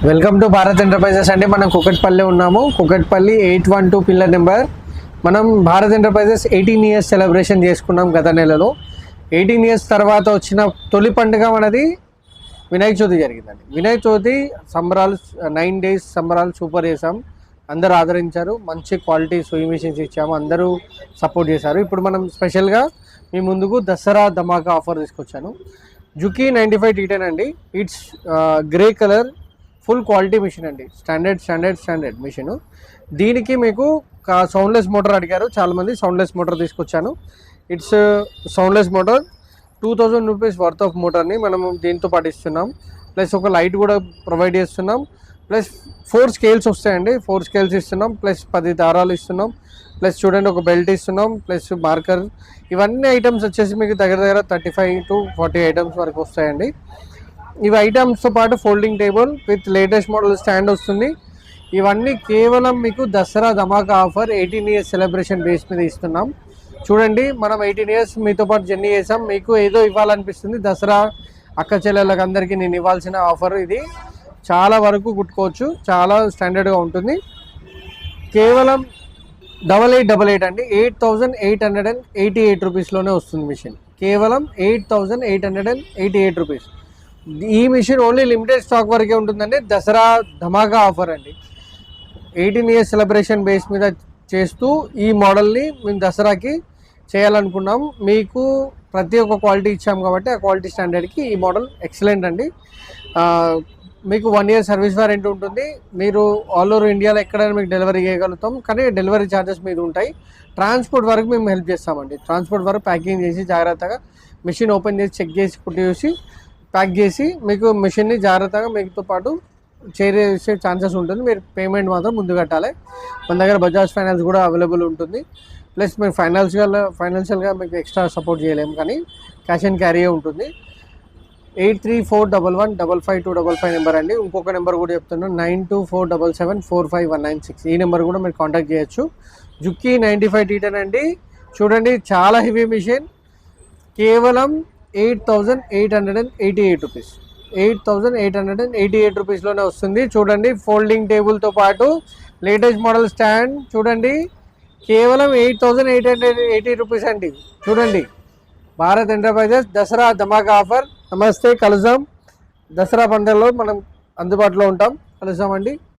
Welcome to Bharat enterprises అండి. మనం కుకట్పల్లి ఉన్నాము. Kukatpally 812 pillar number. మనం భారత్ ఎంటర్ప్రైజెస్ 18 ఇయర్స్ సెలబ్రేషన్ చేసుకున్నాం గత నెలలో. 18 ఇయర్స్ తర్వాత వచ్చిన తొలి పండుగ మనది వినాయక చవితి జరిగిందండి. వినాయక చవితి సంబరాలు 9 డేస్ సంబరాలు సూపర్ చేసాం. అందరూ ఆదరించారు. మంచి క్వాలిటీ సూయింగ్ మిషన్స్ ఇచ్చాము. అందరూ సపోర్ట్ చేశారు. ఇప్పుడు మనం స్పెషల్గా మీ ముందుకు దసరా ధమాకా ఆఫర్ తీసుకొచ్చాను. జుకీ 95 T10 అండి. It's grey colour full quality machine అండి. Standard machine. దీనికి మీకు సౌండ్లెస్ మోటార్ అడిగారు చాలామంది. సౌండ్లెస్ మోటార్ తీసుకొచ్చాను. It's soundless motor 2000 rupees worth of మోటార్ని మనం దీంతో పాటు ఇస్తున్నాం. ప్లస్ ఒక లైట్ కూడా ప్రొవైడ్ చేస్తున్నాం. ప్లస్ 4 స్కేల్స్ వస్తాయండి. 4 స్కేల్స్ ఇస్తున్నాం. ప్లస్ 10 దారాలు ఇస్తున్నాం. ప్లస్ చూడండి ఒక బెల్ట్ ఇస్తున్నాం. Plus marker. ఇవన్నీ ఐటమ్స్ వచ్చేసి మీకు దగ్గర 35 to 40 ఐటమ్స్ వరకు వస్తాయండి. ఇవి ఐటమ్స్తో పాటు folding table with latest model stand వస్తుంది. ఇవన్నీ కేవలం మీకు దసరా ధమాకా ఆఫర్ 18 ఇయర్స్ సెలబ్రేషన్ బేస్ మీద ఇస్తున్నాం. చూడండి, మనం 18 ఇయర్స్ మీతో పాటు జర్నీ చేసాం. మీకు ఏదో ఇవ్వాలనిపిస్తుంది. దసరా అక్క చెల్లెళ్ళకి అందరికీ నేను ఇవ్వాల్సిన ఆఫర్ ఇది. చాలా వరకు కుట్టుకోవచ్చు. చాలా స్టాండర్డ్గా ఉంటుంది. కేవలం 8888 అండి. 8888 రూపీస్లోనే వస్తుంది మిషన్. కేవలం 8888 రూపీస్. ఈ మిషన్ ఓన్లీ లిమిటెడ్ స్టాక్ వరకే ఉంటుందండి. దసరా ధమాకా ఆఫర్ అండి. 18 ఇయర్స్ సెలబ్రేషన్ బేస్ మీద చేస్తూ ఈ మోడల్ని మేము దసరాకి చేయాలనుకున్నాం. మీకు ప్రతి ఒక్క క్వాలిటీ ఇచ్చాం కాబట్టి ఆ క్వాలిటీ స్టాండర్డ్కి ఈ మోడల్ ఎక్సలెంట్ అండి. మీకు 1 year సర్వీస్ వారంటీ ఉంటుంది. మీరు ఆల్ ఓవర్ ఇండియాలో ఎక్కడైనా మీకు డెలివరీ చేయగలుగుతాం. కానీ డెలివరీ ఛార్జెస్ మీద ఉంటాయి. ట్రాన్స్పోర్ట్ వరకు మేము హెల్ప్ చేస్తామండి. ట్రాన్స్పోర్ట్ వరకు ప్యాకింగ్ చేసి జాగ్రత్తగా మిషన్ ఓపెన్ చేసి చెక్ చేసి కుట్టి చూసి ప్యాక్ చేసి మీకు మిషన్ని జాగ్రత్తగా మీతో పాటు చేసే ఛాన్సెస్ ఉంటుంది. మీరు పేమెంట్ మాత్రం ముందు కట్టాలి. మన దగ్గర బజాజ్ ఫైనాన్స్ కూడా అవైలబుల్ ఉంటుంది. ప్లస్ మేము ఫైనాన్షియల్గా మీకు ఎక్స్ట్రా సపోర్ట్ చేయలేము, కానీ క్యాష్ అండ్ క్యారీ ఉంటుంది. 8341155255 నెంబర్ అండి. ఇంకొక నెంబర్ కూడా చెప్తున్నాను, 9247745196. ఈ నెంబర్ కూడా మీరు కాంటాక్ట్ చేయొచ్చు. జుక్కీ 95 T10 అండి. చూడండి, చాలా హెవీ మిషన్. కేవలం 8888 రూపీస్. 8888 రూపీస్లోనే వస్తుంది. చూడండి, ఫోల్డింగ్ టేబుల్తో పాటు లేటెస్ట్ మోడల్ స్టాండ్. చూడండి, కేవలం 8880 రూపీస్ అండి. చూడండి, భారత్ ఎంటర్ప్రైజెస్ దసరా ధమాకా ఆఫర్. నమస్తే, కలుద్దాం. దసరా పండుగలో మనం అందుబాటులో ఉంటాం. కలుద్దామండి.